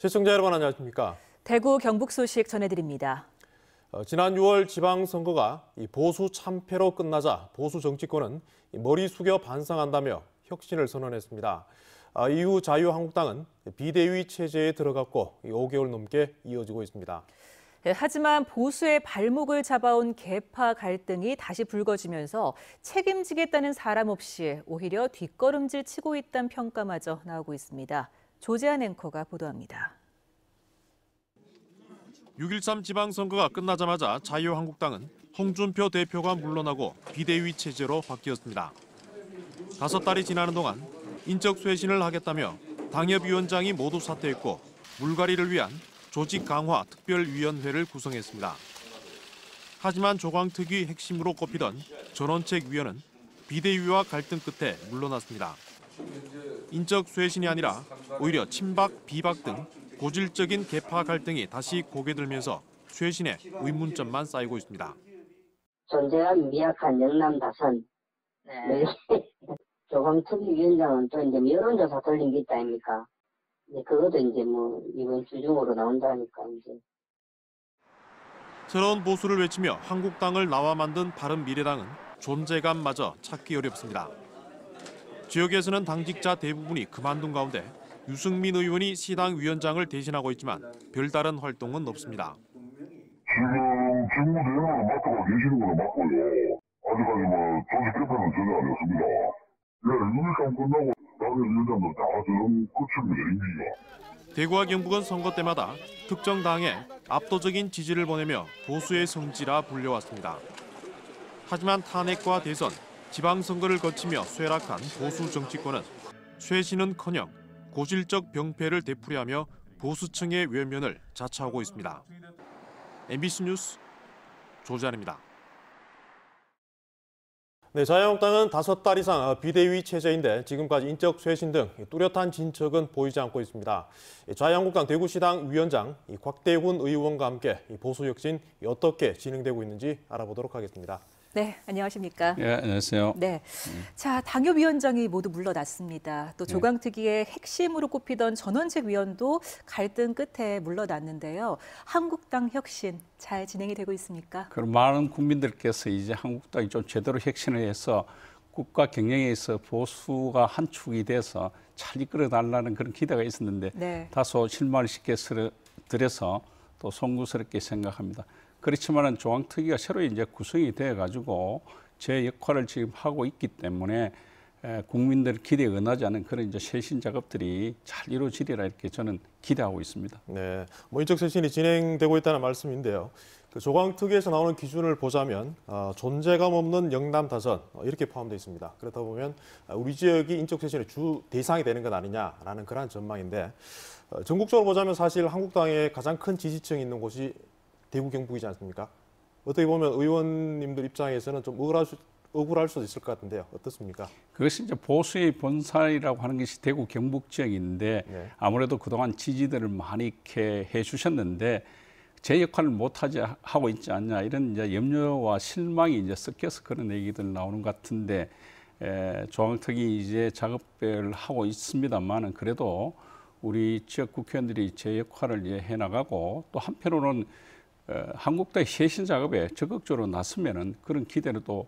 시청자 여러분 안녕하십니까? 대구 경북 소식 전해드립니다. 지난 6월 지방선거가 보수 참패로 끝나자 보수 정치권은 머리 숙여 반성한다며 혁신을 선언했습니다. 이후 자유한국당은 비대위 체제에 들어갔고 5개월 넘게 이어지고 있습니다. 하지만 보수의 발목을 잡아온 계파 갈등이 다시 불거지면서 책임지겠다는 사람 없이 오히려 뒷걸음질 치고 있다는 평가마저 나오고 있습니다. 조재한 앵커가 보도합니다. 6.13 지방선거가 끝나자마자 자유한국당은 홍준표 대표가 물러나고 비대위 체제로 바뀌었습니다. 5달이 지나는 동안 인적 쇄신을 하겠다며 당협위원장이 모두 사퇴했고 물갈이를 위한 조직 강화 특별위원회를 구성했습니다. 하지만 조광특위 핵심으로 꼽히던 전원책위원은 비대위와 갈등 끝에 물러났습니다. 인적 쇄신이 아니라 오히려 친박, 비박 등 고질적인 계파 갈등이 다시 고개 들면서 쇄신에 의문점만 쌓이고 있습니다. 존재가 미약한 영남 다선. 조광특위위원장은 또 이제 여론조사 돌린 게 있다 아닙니까? 그것도 이제 뭐 이번 주 중으로 나온다니까 이제. 새로운 보수를 외치며 한국당을 나와 만든 바른미래당은 존재감마저 찾기 어렵습니다. 지역에서는 당직자 대부분이 그만둔 가운데 유승민 의원이 시당 위원장을 대신하고 있지만 별다른 활동은 없습니다. 지금 직무대행을 맡고 계시는 거는 맞고요. 아직까지 조직 개편은 전혀 안 했습니다. 6.13 끝나고 당협위원장도 다 저런 끝입니다, 임기가. 대구와 경북은 선거 때마다 특정 당에 압도적인 지지를 보내며 보수의 성지라 불려왔습니다. 하지만 탄핵과 대선, 지방선거를 거치며 쇠락한 보수 정치권은 쇄신은커녕 고질적 병폐를 되풀이하며 보수층의 외면을 자처하고 있습니다. MBC 뉴스 조재한입니다. 네, 자유한국당은 5달 이상 비대위 체제인데 지금까지 인적 쇄신 등 뚜렷한 진척은 보이지 않고 있습니다. 자유한국당 대구시당 위원장 곽대훈 의원과 함께 보수 혁신 어떻게 진행되고 있는지 알아보도록 하겠습니다. 네, 안녕하십니까? 네, 안녕하세요. 네, 자 당협위원장이 모두 물러났습니다. 또 조광특위의 핵심으로 꼽히던 전원책 위원도 갈등 끝에 물러났는데요. 한국당 혁신 잘 진행이 되고 있습니까? 그럼 많은 국민들께서 이제 한국당이 좀 제대로 혁신을 해서 국가 경영에 있어 보수가 한 축이 돼서 잘 이끌어달라는 그런 기대가 있었는데 다소 실망을 쉽게 드려서 또 송구스럽게 생각합니다. 그렇지만은 조광특위가 새로 이제 구성이 되어 가지고 제 역할을 지금 하고 있기 때문에 국민들 기대에 응하지 않은 그런 이제 쇄신 작업들이 잘 이루어지리라 이렇게 저는 기대하고 있습니다. 네, 인적 쇄신이 진행되고 있다는 말씀인데요. 그 조광특위에서 나오는 기준을 보자면 존재감 없는 영남 다선 이렇게 포함되어 있습니다. 그렇다 보면 우리 지역이 인적 쇄신의 주 대상이 되는 것 아니냐라는 그런 전망인데 전국적으로 보자면 사실 한국당의 가장 큰 지지층이 있는 곳이 대구 경북이지 않습니까? 어떻게 보면 의원님들 입장에서는 좀 억울할 수도 있을 것 같은데요. 어떻습니까? 그것이 이제 보수의 본산이라고 하는 것이 대구 경북 지역인데 아무래도 그동안 지지들을 많이 이렇게 해주셨는데 제 역할을 하고 있지 않냐 이런 이제 염려와 실망이 이제 섞여서 그런 얘기들 나오는 것 같은데 조광특위 이제 작업을 하고 있습니다만은 그래도 우리 지역 국회의원들이 제 역할을 이제 해나가고 또 한편으로는 한국당의 쇄신 작업에 적극적으로 나서면은 그런 기대를 또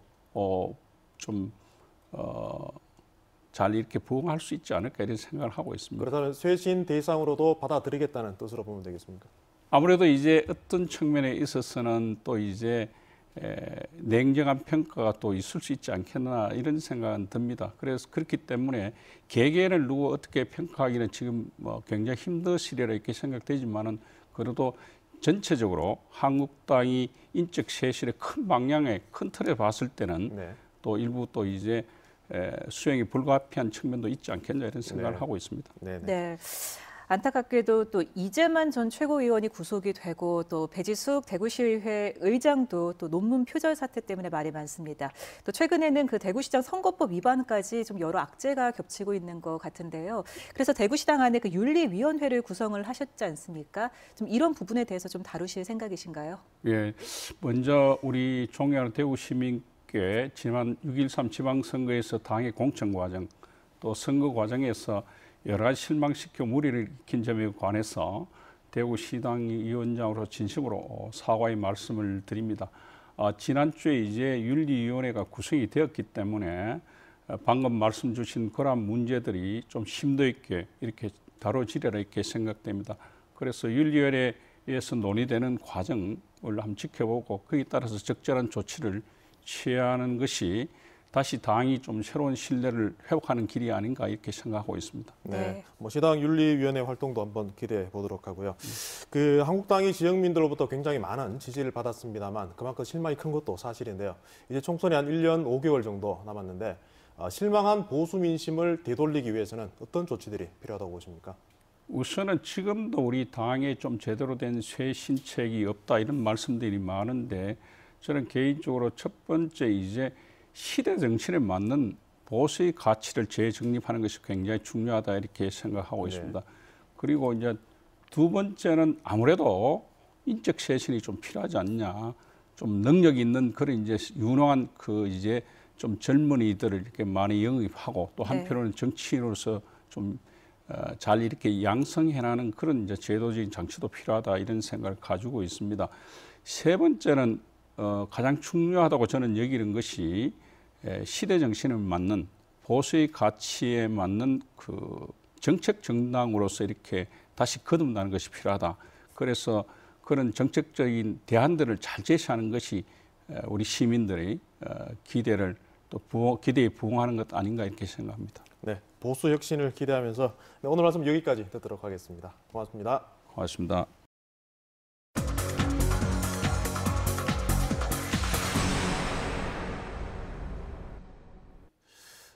잘 이렇게 부응할 수 있지 않을까 이런 생각을 하고 있습니다. 그렇다면 쇄신 대상으로도 받아들이겠다는 뜻으로 보면 되겠습니까? 아무래도 이제 어떤 측면에 있어서는 또 이제 냉정한 평가가 또 있을 수 있지 않겠나 이런 생각은 듭니다. 그래서 그렇기 때문에 개개인을 누구 어떻게 평가하기는 지금 굉장히 힘드시리라 이렇게 생각되지만은 그래도 전체적으로 한국당이 인적 쇄신의 큰 방향에 큰 틀에 봤을 때는 또 일부 또 이제 수행이 불가피한 측면도 있지 않겠냐 이런 생각을 하고 있습니다. 네. 안타깝게도 또 이재만 전 최고위원이 구속이 되고 또 배지숙 대구시의회 의장도 또 논문 표절 사태 때문에 말이 많습니다. 또 최근에는 그 대구시장 선거법 위반까지 좀 여러 악재가 겹치고 있는 것 같은데요. 그래서 대구시당 안에 그 윤리위원회를 구성을 하셨지 않습니까? 좀 이런 부분에 대해서 좀 다루실 생각이신가요? 예, 먼저 우리 존경하는 대구 시민께 지난 6.13 지방선거에서 당의 공천 과정 또 선거 과정에서 여러 가지 실망시켜 무리를 일으킨 점에 관해서 대구시당 위원장으로 진심으로 사과의 말씀을 드립니다. 지난주에 이제 윤리위원회가 구성이 되었기 때문에 방금 말씀 주신 그러한 문제들이 좀 심도 있게 이렇게 다뤄지리라 이렇게 생각됩니다. 그래서 윤리위원회에서 논의되는 과정을 한번 지켜보고 거기에 따라서 적절한 조치를 취하는 것이 다시 당이 좀 새로운 신뢰를 회복하는 길이 아닌가 이렇게 생각하고 있습니다. 네, 시당 윤리위원회 활동도 한번 기대해 보도록 하고요. 그 한국당이 지역민들로부터 굉장히 많은 지지를 받았습니다만 그만큼 실망이 큰 것도 사실인데요. 이제 총선이 한 1년 5개월 정도 남았는데 실망한 보수 민심을 되돌리기 위해서는 어떤 조치들이 필요하다고 보십니까? 우선은 지금도 우리 당에 좀 제대로 된 쇄신책이 없다 이런 말씀들이 많은데 저는 개인적으로 첫 번째 이제 시대 정신에 맞는 보수의 가치를 재정립하는 것이 굉장히 중요하다 이렇게 생각하고 있습니다. 그리고 이제 두 번째는 아무래도 인적 쇄신이 좀 필요하지 않냐. 좀 능력 있는 그런 이제 유능한 그 이제 좀 젊은이들을 이렇게 많이 영입하고 또 한편으로는 정치인으로서 좀 잘 이렇게 양성해나가는 그런 이제 제도적인 장치도 필요하다 이런 생각을 가지고 있습니다. 세 번째는 가장 중요하다고 저는 여기는 것이 시대 정신에 맞는 보수의 가치에 맞는 그 정책 정당으로서 이렇게 다시 거듭나는 것이 필요하다. 그래서 그런 정책적인 대안들을 잘 제시하는 것이 우리 시민들의 기대를 또 기대에 부응하는 것 아닌가 이렇게 생각합니다. 네, 보수 혁신을 기대하면서 오늘 말씀 여기까지 듣도록 하겠습니다. 고맙습니다. 고맙습니다.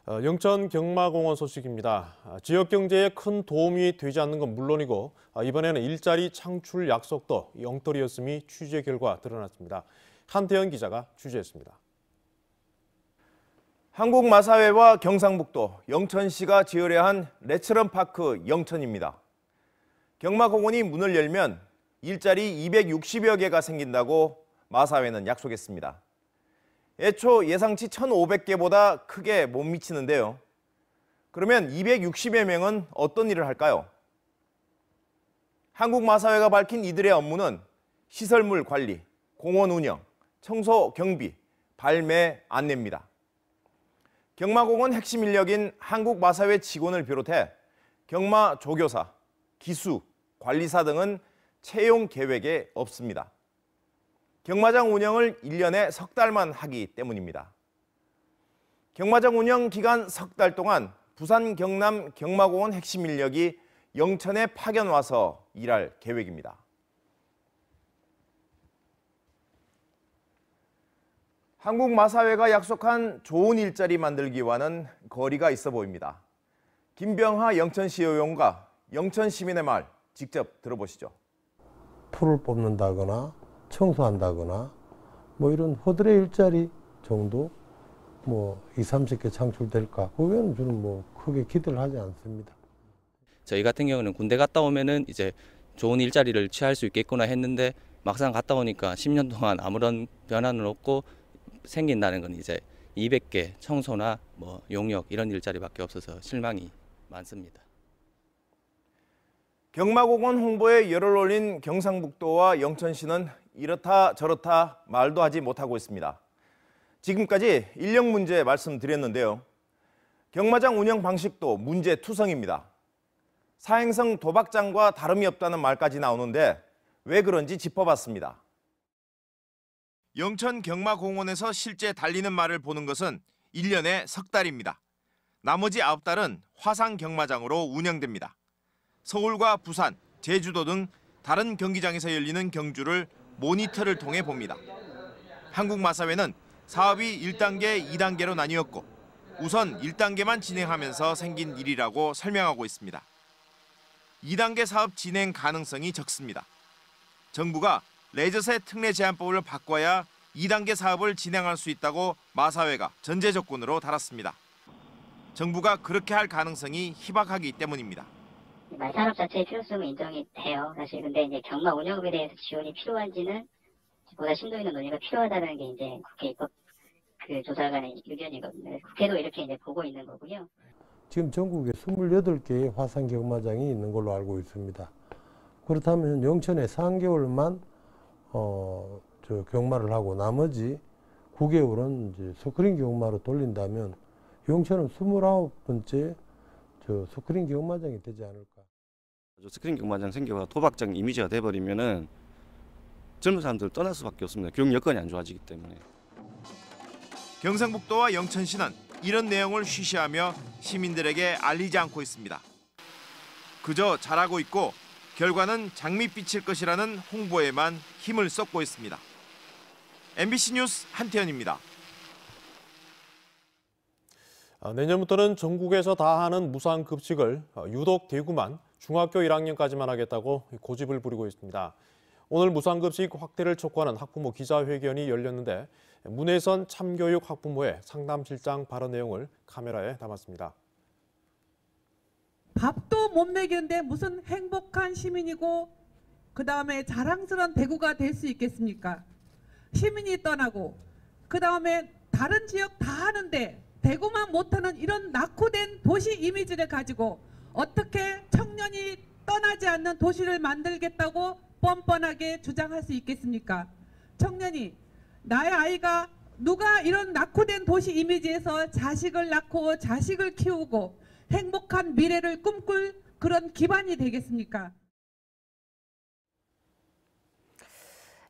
영천 경마공원 소식입니다. 지역 경제에 큰 도움이 되지 않는 건 물론이고 이번에는 일자리 창출 약속도 엉터리였음이 취재 결과 드러났습니다. 한태현 기자가 취재했습니다. 한국마사회와 경상북도 영천시가 지으려 한 레츠런파크 영천입니다. 경마공원이 문을 열면 일자리 260여 개가 생긴다고 마사회는 약속했습니다. 애초 예상치 1,500개보다 크게 못 미치는데요. 그러면 260여 명은 어떤 일을 할까요? 한국마사회가 밝힌 이들의 업무는 시설물 관리, 공원 운영, 청소 경비, 발매 안내입니다. 경마공원 핵심 인력인 한국마사회 직원을 비롯해 경마 조교사, 기수, 관리사 등은 채용 계획에 없습니다. 경마장 운영을 1년에 석 달만 하기 때문입니다. 경마장 운영 기간 석 달 동안 부산 경남 경마공원 핵심 인력이 영천에 파견 와서 일할 계획입니다. 한국마사회가 약속한 좋은 일자리 만들기와는 거리가 있어 보입니다. 김병하 영천시 의원과 영천 시민의 말 직접 들어보시죠. 풀을 뽑는다거나 청소한다거나 뭐 이런 허들의 일자리 정도 뭐 20, 30개 창출될까? 그 외에는 저는 뭐 크게 기대를 하지 않습니다. 저희 같은 경우는 군대 갔다 오면은 이제 좋은 일자리를 취할 수 있겠구나 했는데 막상 갔다 오니까 10년 동안 아무런 변화는 없고 생긴다는 건 이제 200개 청소나 뭐 용역 이런 일자리밖에 없어서 실망이 많습니다. 경마공원 홍보에 열을 올린 경상북도와 영천시는 이렇다 저렇다 말도 하지 못하고 있습니다. 지금까지 인력 문제 말씀드렸는데요. 경마장 운영 방식도 문제투성입니다. 사행성 도박장과 다름이 없다는 말까지 나오는데 왜 그런지 짚어봤습니다. 영천 경마공원에서 실제 달리는 말을 보는 것은 1년에 석 달입니다. 나머지 9달은 화상 경마장으로 운영됩니다. 서울과 부산, 제주도 등 다른 경기장에서 열리는 경주를 모니터를 통해 봅니다. 한국마사회는 사업이 1단계, 2단계로 나뉘었고 우선 1단계만 진행하면서 생긴 일이라고 설명하고 있습니다. 2단계 사업 진행 가능성이 적습니다. 정부가 레저세 특례 제한법을 바꿔야 2단계 사업을 진행할 수 있다고 마사회가 전제 조건으로 달았습니다. 정부가 그렇게 할 가능성이 희박하기 때문입니다. 산업 자체의 필요성은 인정이 돼요. 사실 근데 이제 경마 운영에 대해서 지원이 필요한지는 보다 심도 있는 논의가 필요하다는 게 이제 국회 입법 그 조사관의 의견이거든요. 국회도 이렇게 이제 보고 있는 거고요. 지금 전국에 28개의 화상 경마장이 있는 걸로 알고 있습니다. 그렇다면 영천에 3개월만 저 경마를 하고 나머지 9개월은 이제 스크린 경마로 돌린다면 영천은 29번째 저 스크린 경마장이 되지 않을까. 스크린 경마장 생겨가 도박장 이미지가 돼버리면은 젊은 사람들 떠날 수밖에 없습니다. 교육 여건이 안 좋아지기 때문에. 경상북도와 영천시는 이런 내용을 쉬쉬하며 시민들에게 알리지 않고 있습니다. 그저 잘하고 있고 결과는 장밋빛일 것이라는 홍보에만 힘을 쏟고 있습니다. MBC 뉴스 한태현입니다. 내년부터는 전국에서 다 하는 무상급식을 유독 대구만 중학교 1학년까지만 하겠다고 고집을 부리고 있습니다. 오늘 무상급식 확대를 촉구하는 학부모 기자회견이 열렸는데 문혜선 참교육 학부모의 상담실장 발언 내용을 카메라에 담았습니다. 밥도 못 먹였는데 무슨 행복한 시민이고 그다음에 자랑스러운 대구가 될 수 있겠습니까? 시민이 떠나고 그다음에 다른 지역 다 하는데 대구만 못하는 이런 낙후된 도시 이미지를 가지고 어떻게 청년이 떠나지 않는 도시를 만들겠다고 뻔뻔하게 주장할 수 있겠습니까? 청년이 나의 아이가 누가 이런 낙후된 도시 이미지에서 자식을 낳고 자식을 키우고 행복한 미래를 꿈꿀 그런 기반이 되겠습니까?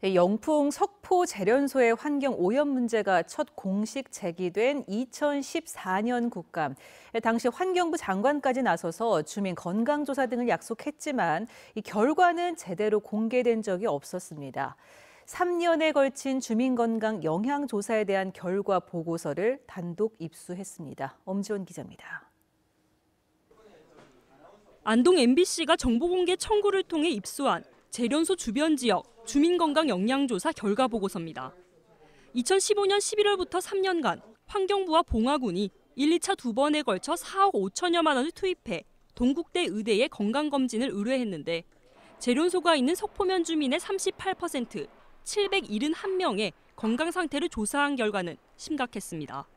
영풍 석포 재련소의 환경 오염 문제가 첫 공식 제기된 2014년 국감. 당시 환경부 장관까지 나서서 주민 건강조사 등을 약속했지만 이 결과는 제대로 공개된 적이 없었습니다. 3년에 걸친 주민건강 영향조사에 대한 결과 보고서를 단독 입수했습니다. 엄지원 기자입니다. 안동 MBC가 정보공개 청구를 통해 입수한 재련소 주변 지역 주민건강 영향조사 결과 보고서입니다. 2015년 11월부터 3년간 환경부와 봉화군이 1, 2차 두 번에 걸쳐 4억 5천여만 원을 투입해 동국대 의대에 건강검진을 의뢰했는데 재련소가 있는 석포면 주민의 38%, 771명의 건강 상태를 조사한 결과는 심각했습니다.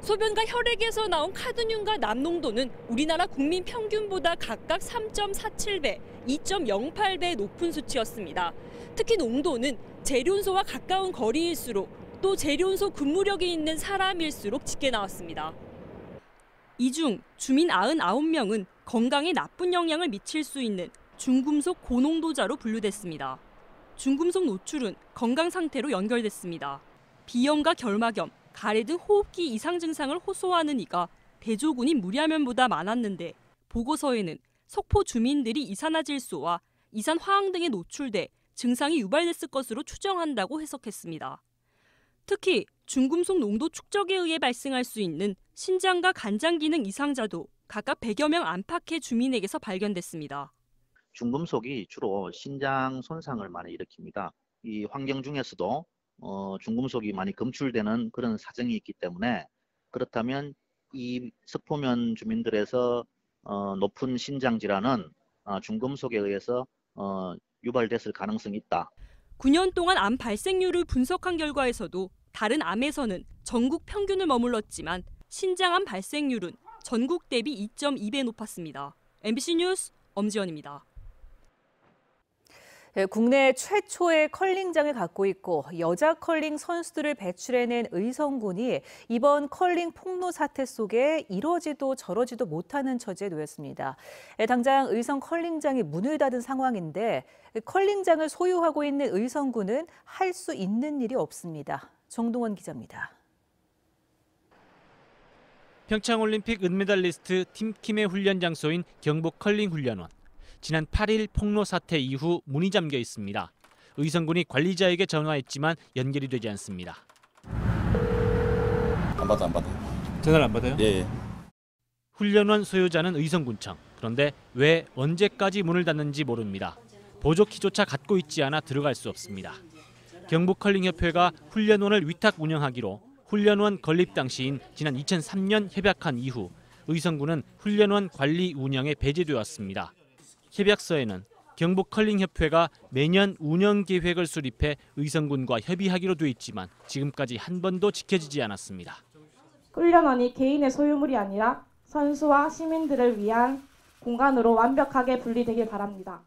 소변과 혈액에서 나온 카드뮴과 남농도는 우리나라 국민 평균보다 각각 3.47배, 2.08배 높은 수치였습니다. 특히 농도는 재련소와 가까운 거리일수록 또 재련소 근무력이 있는 사람일수록 짙게 나왔습니다. 이 중 주민 99명은 건강에 나쁜 영향을 미칠 수 있는 중금속 고농도자로 분류됐습니다. 중금속 노출은 건강 상태로 연결됐습니다. 비염과 결막염, 가래 등 호흡기 이상 증상을 호소하는 이가 대조군인 무려면보다 많았는데 보고서에는 석포 주민들이 이산화질소와 이산화황 등에 노출돼 증상이 유발됐을 것으로 추정한다고 해석했습니다. 특히 중금속 농도 축적에 의해 발생할 수 있는 신장과 간장 기능 이상자도 각각 100여 명 안팎의 주민에게서 발견됐습니다. 중금속이 주로 신장 손상을 많이 일으킵니다. 이 환경 중에서도 중금속이 많이 검출되는 그런 사정이 있기 때문에 그렇다면 이 석포면 주민들에서 높은 신장 질환은 중금속에 의해서 유발됐을 가능성이 있다. 9년 동안 암 발생률을 분석한 결과에서도 다른 암에서는 전국 평균을 머물렀지만 신장암 발생률은 전국 대비 2.2배 높았습니다. MBC 뉴스 엄지연입니다. 국내 최초의 컬링장을 갖고 있고 여자 컬링 선수들을 배출해낸 의성군이 이번 컬링 폭로 사태 속에 이러지도 저러지도 못하는 처지에 놓였습니다. 당장 의성 컬링장이 문을 닫은 상황인데 컬링장을 소유하고 있는 의성군은 할 수 있는 일이 없습니다. 정동원 기자입니다. 평창올림픽 은메달리스트 팀킴의 훈련 장소인 경북 컬링 훈련원. 지난 8일 폭로 사태 이후 문이 잠겨 있습니다. 의성군이 관리자에게 전화했지만 연결이 되지 않습니다. 안 받아. 전화를 안 받아요? 예. 훈련원 소유자는 의성군청. 그런데 왜 언제까지 문을 닫는지 모릅니다. 보조키조차 갖고 있지 않아 들어갈 수 없습니다. 경북컬링협회가 훈련원을 위탁 운영하기로 훈련원 건립 당시인 지난 2003년 협약한 이후 의성군은 훈련원 관리 운영에 배제되었습니다. 협약서에는 경북컬링협회가 매년 운영 계획을 수립해 의성군과 협의하기로 돼 있지만 지금까지 한 번도 지켜지지 않았습니다. 훈련원이 개인의 소유물이 아니라 선수와 시민들을 위한 공간으로 완벽하게 분리되길 바랍니다.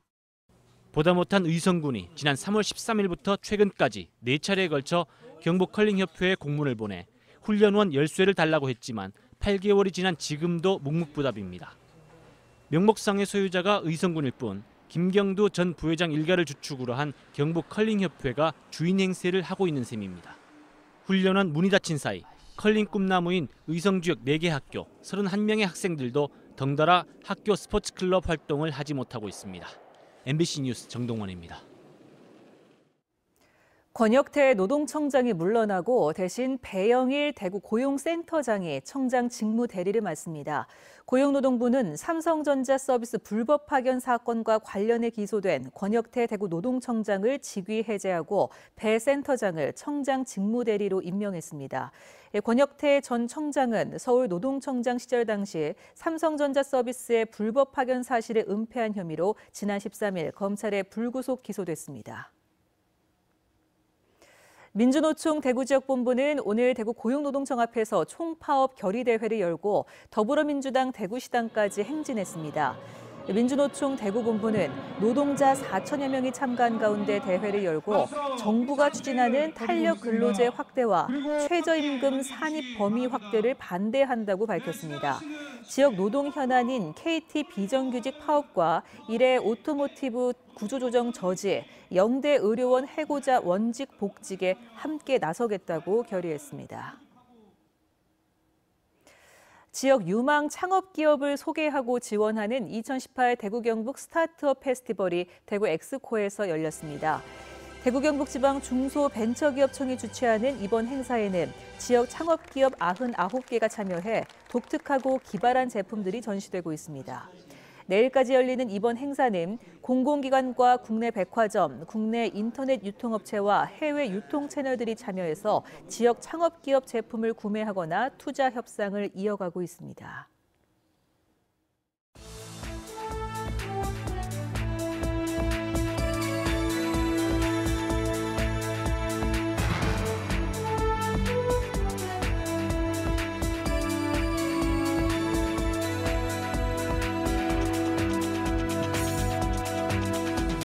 보다 못한 의성군이 지난 3월 13일부터 최근까지 4차례에 걸쳐 경북컬링협회에 공문을 보내 훈련원 열쇠를 달라고 했지만 8개월이 지난 지금도 묵묵부답입니다. 명목상의 소유자가 의성군일 뿐 김경두 전 부회장 일가를 주축으로 한 경북컬링협회가 주인 행세를 하고 있는 셈입니다. 훈련원 문이 닫힌 사이 컬링 꿈나무인 의성 지역 4개 학교 31명의 학생들도 덩달아 학교 스포츠클럽 활동을 하지 못하고 있습니다. MBC 뉴스 정동원입니다. 권혁태 노동청장이 물러나고 대신 배영일 대구 고용센터장이 청장 직무 대리를 맡습니다. 고용노동부는 삼성전자 서비스 불법 파견 사건과 관련해 기소된 권혁태 대구 노동청장을 직위 해제하고 배 센터장을 청장 직무 대리로 임명했습니다. 권혁태 전 청장은 서울 노동청장 시절 당시 삼성전자 서비스의 불법 파견 사실을 은폐한 혐의로 지난 13일 검찰에 불구속 기소됐습니다. 민주노총 대구지역본부는 오늘 대구 고용노동청 앞에서 총파업 결의대회를 열고 더불어민주당 대구시당까지 행진했습니다. 민주노총 대구본부는 노동자 4천여 명이 참가한 가운데 대회를 열고 정부가 추진하는 탄력 근로제 확대와 최저임금 산입 범위 확대를 반대한다고 밝혔습니다. 지역 노동 현안인 KT 비정규직 파업과 일회 오토모티브 구조조정 저지, 영대 의료원 해고자 원직 복직에 함께 나서겠다고 결의했습니다. 지역 유망 창업 기업을 소개하고 지원하는 2018 대구 경북 스타트업 페스티벌이 대구 엑스코에서 열렸습니다. 대구 경북 지방 중소벤처기업청이 주최하는 이번 행사에는 지역 창업기업 99개가 참여해 독특하고 기발한 제품들이 전시되고 있습니다. 내일까지 열리는 이번 행사는 공공기관과 국내 백화점, 국내 인터넷 유통업체와 해외 유통 채널들이 참여해서 지역 창업기업 제품을 구매하거나 투자 협상을 이어가고 있습니다.